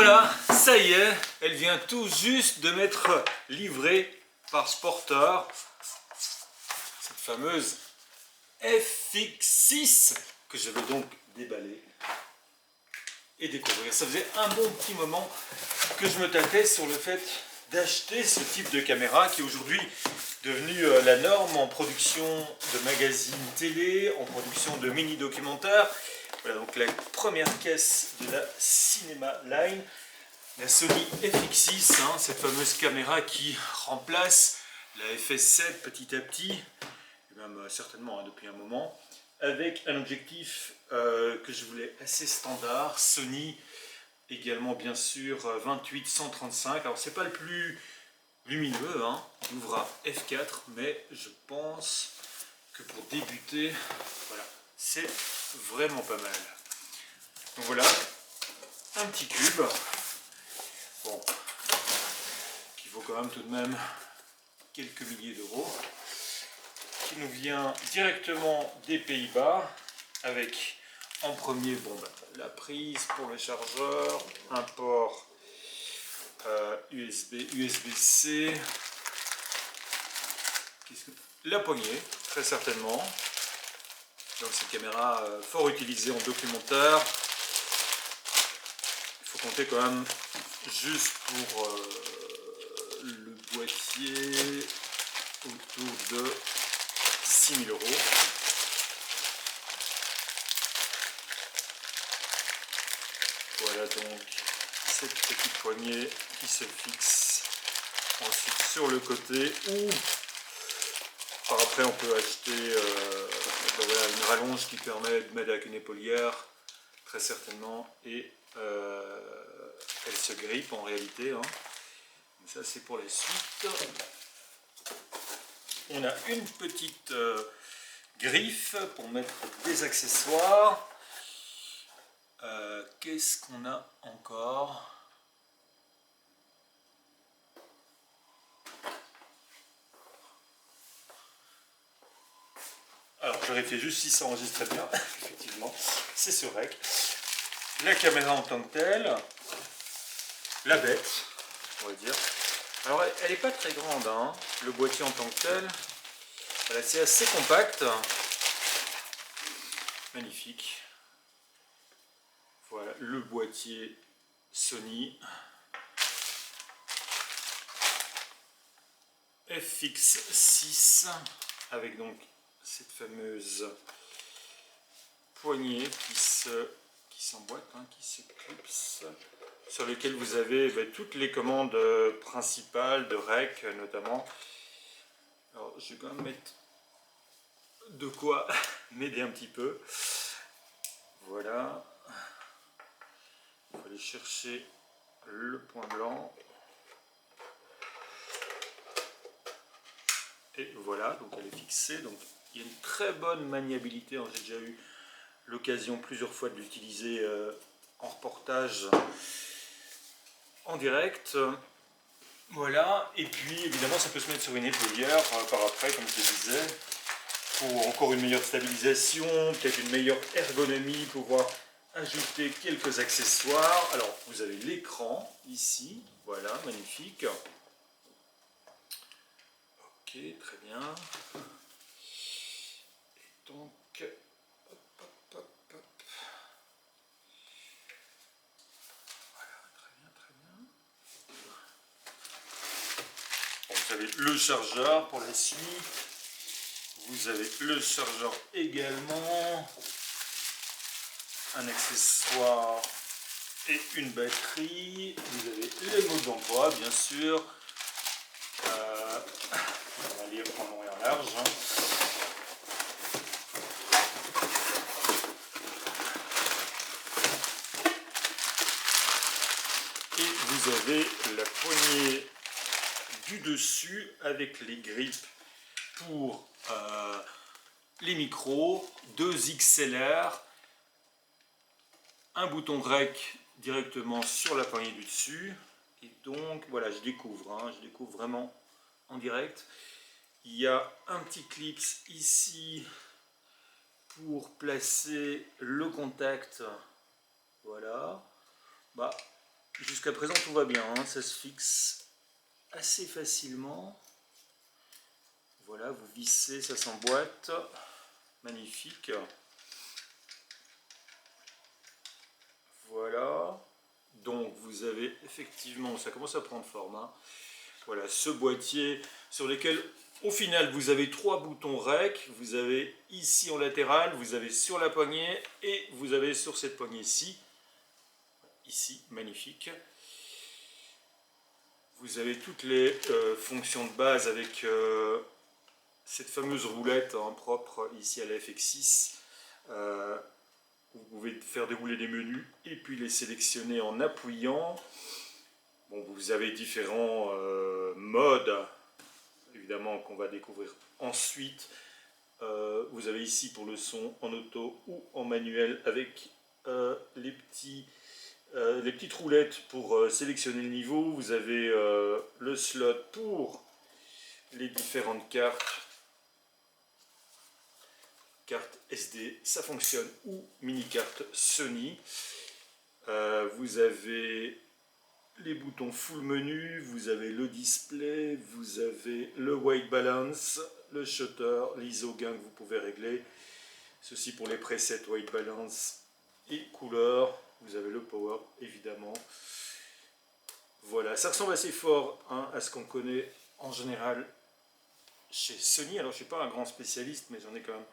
voilà, ça y est, elle vient tout juste de m'être livrée par Sporter. Cette fameuse FX6 que je vais donc déballer et découvrir. Ça faisait un bon petit moment que je me tâtais sur le fait d'acheter ce type de caméra qui est aujourd'hui devenu la norme en production de magazines télé, en production de mini-documentaires. Voilà donc la première caisse de la Cinema Line, la Sony FX6, cette fameuse caméra qui remplace la FS7 petit à petit, et même certainement depuis un moment, avec un objectif que je voulais assez standard, Sony, également bien sûr 28-135. Alors c'est pas le plus lumineux, l'Ouvra F4, mais je pense que pour débuter, voilà, c'est vraiment pas mal. Donc voilà, un petit cube, bon, qui vaut quand même tout de même quelques milliers d'euros, qui nous vient directement des Pays-Bas, avec en premier la prise pour le chargeur, un port USB-C, la poignée, très certainement. Donc cette caméra fort utilisée en documentaire. Il faut compter quand même juste pour le boîtier autour de 6 000 €. Voilà donc cette petite poignée qui se fixe ensuite sur le côté, ou par après on peut acheter voilà, une rallonge qui permet de mettre avec une épaulière très certainement, et elle se grippe en réalité, Mais ça c'est pour la suite. On a une petite griffe pour mettre des accessoires. Qu'est-ce qu'on a encore? Alors je vérifie juste si ça enregistre bien. Effectivement, c'est sur Rec. La caméra en tant que telle, la bête, on va dire. Alors elle n'est pas très grande, le boîtier en tant que tel. Voilà, c'est assez compact. Magnifique. Voilà le boîtier Sony FX6 avec donc cette fameuse poignée qui s'emboîte, qui se clipse, sur lequel vous avez toutes les commandes principales de rec notamment. Alors je vais quand même mettre de quoi m'aider un petit peu. Voilà. Il faut aller chercher le point blanc. Et voilà, donc elle est fixée. Donc il y a une très bonne maniabilité. J'ai déjà eu l'occasion plusieurs fois de l'utiliser en reportage, en direct. Voilà, et puis évidemment ça peut se mettre sur une épaulière par après, comme je le disais, pour encore une meilleure stabilisation, peut-être une meilleure ergonomie, pouvoir ajouter quelques accessoires. Alors vous avez l'écran ici, voilà, magnifique. Ok, très bien. Et donc, hop. Voilà, très bien. Bon, vous avez le chargeur pour la suite. Vous avez le chargeur également. Un accessoire et une batterie. Vous avez les modes d'emploi, bien sûr. On va lire en long et en large. Et vous avez la poignée du dessus avec les grippes pour les micros, 2 XLR, un bouton rec directement sur la poignée du dessus. Et donc voilà, je découvre vraiment en direct. Il y a un petit clip ici pour placer le contact. Voilà. jusqu'à présent tout va bien, hein, ça se fixe assez facilement. Voilà, vous vissez, ça s'emboîte. Magnifique. Voilà. Donc vous avez effectivement, ça commence à prendre forme, hein. Voilà, ce boîtier sur lequel au final vous avez 3 boutons rec. Vous avez ici en latéral, vous avez sur la poignée et vous avez sur cette poignée-ci. Ici, magnifique. Vous avez toutes les fonctions de base avec cette fameuse roulette, hein, propre ici à la FX6. Vous pouvez faire dérouler les menus et puis les sélectionner en appuyant. Bon, vous avez différents modes, évidemment, qu'on va découvrir ensuite. Vous avez ici pour le son en auto ou en manuel avec les petites roulettes pour sélectionner le niveau. Vous avez le slot pour les différentes cartes SD, ça fonctionne, ou mini-carte Sony. Vous avez les boutons full menu, vous avez le display, vous avez le white balance, le shutter, l'ISO gain que vous pouvez régler. Ceci pour les presets white balance et couleur. Vous avez le power évidemment. Voilà, ça ressemble assez fort, hein, à ce qu'on connaît en général chez Sony. Alors je ne suis pas un grand spécialiste, mais j'en ai quand même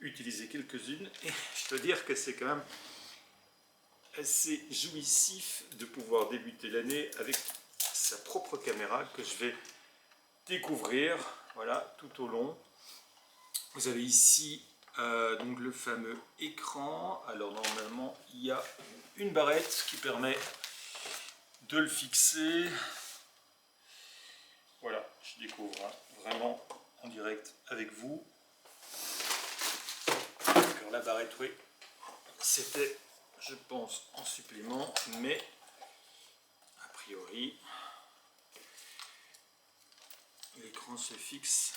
utilisé quelques-unes et je peux dire que c'est quand même assez jouissif de pouvoir débuter l'année avec sa propre caméra que je vais découvrir, voilà, tout au long. Vous avez ici donc le fameux écran. Alors normalement il y a une barrette qui permet de le fixer. Voilà, je découvre, hein, vraiment en direct avec vous. Alors la barrette, oui, c'était, je pense, en supplément, mais a priori l'écran se fixe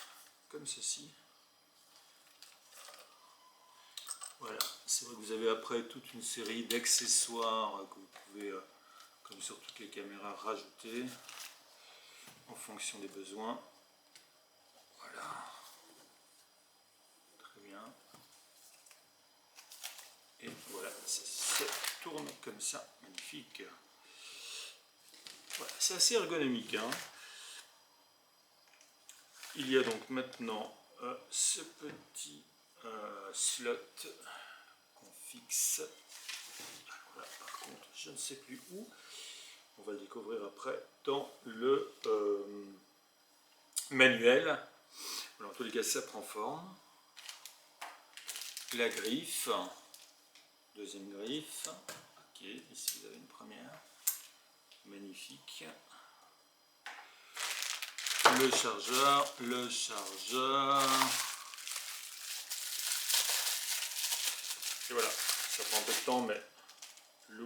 comme ceci. Voilà, c'est vrai que vous avez après toute une série d'accessoires que vous pouvez, comme sur toutes les caméras, rajouter en fonction des besoins. Voilà, très bien. Et voilà, ça se tourne comme ça, magnifique. Voilà, c'est assez ergonomique, hein. Il y a donc maintenant ce petit slot qu'on fixe. Voilà, par contre, je ne sais plus où. On va le découvrir après dans le manuel. Alors, en tous les cas, ça prend forme. La griffe, deuxième griffe. Ok, ici vous avez une première. Magnifique. Le chargeur. Et voilà, ça prend un peu de temps, mais le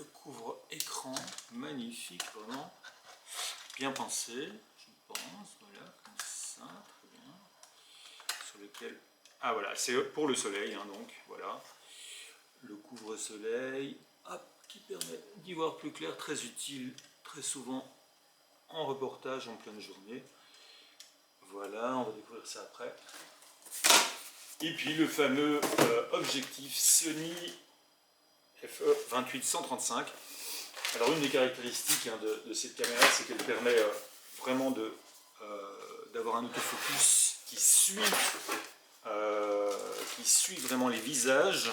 couvre-écran, magnifique, vraiment bien pensé, je pense, voilà, comme ça, très bien, sur lequel, ah voilà, c'est pour le soleil, hein, donc, voilà, le couvre-soleil, hop, qui permet d'y voir plus clair, très utile, très souvent en reportage, en pleine journée, voilà, on va découvrir ça après. Et puis le fameux objectif Sony FE28-135. Alors une des caractéristiques, hein, de cette caméra, c'est qu'elle permet vraiment d'avoir un autofocus qui suit vraiment les visages.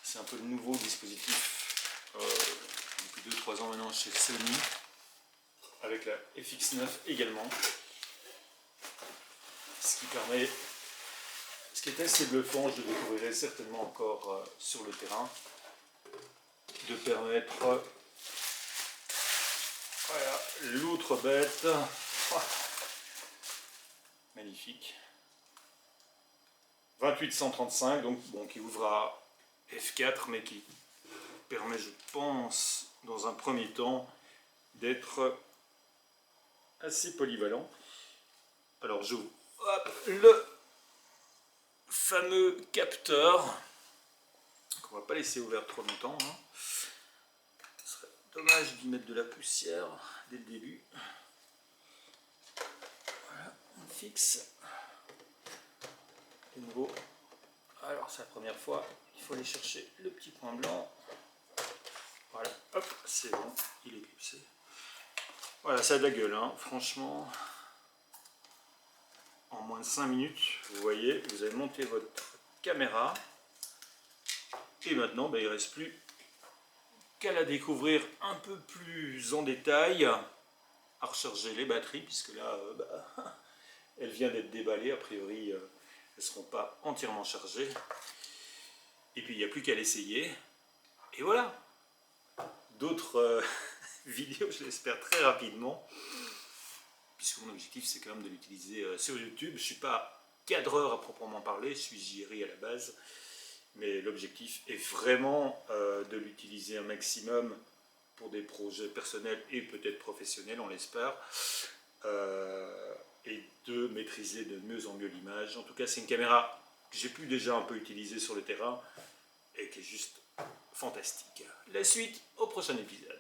C'est un peu le nouveau dispositif depuis 2-3 ans maintenant chez Sony, avec la FX9 également. Ce qui est assez bluffant, je le découvrirai certainement encore sur le terrain, de permettre, voilà, l'autre bête, magnifique, 28-135, donc bon, qui ouvre à f4, mais qui permet, je pense, dans un premier temps, d'être assez polyvalent. Alors j'ouvre le fameux capteur. qu'on va pas laisser ouvert trop longtemps. Hein. Ce serait dommage d'y mettre de la poussière dès le début. Voilà, on fixe. De nouveau, alors c'est la première fois, il faut aller chercher le petit point blanc. Voilà, hop, c'est bon, il est clipsé. Voilà, ça a de la gueule, hein. Franchement. En moins de 5 minutes, vous voyez, vous avez monté votre caméra. Et maintenant, il ne reste plus qu'à la découvrir un peu plus en détail, à recharger les batteries, puisque là, elle vient d'être déballée, a priori, elles ne seront pas entièrement chargées. Et puis, il n'y a plus qu'à l'essayer. Et voilà. D'autres vidéos, je l'espère, très rapidement. Puisque mon objectif, c'est quand même de l'utiliser sur YouTube. Je ne suis pas cadreur à proprement parler, je suis JRI à la base. Mais l'objectif est vraiment de l'utiliser un maximum pour des projets personnels et peut-être professionnels, on l'espère. Et de maîtriser de mieux en mieux l'image. En tout cas, c'est une caméra que j'ai pu déjà un peu utiliser sur le terrain et qui est juste fantastique. La suite au prochain épisode.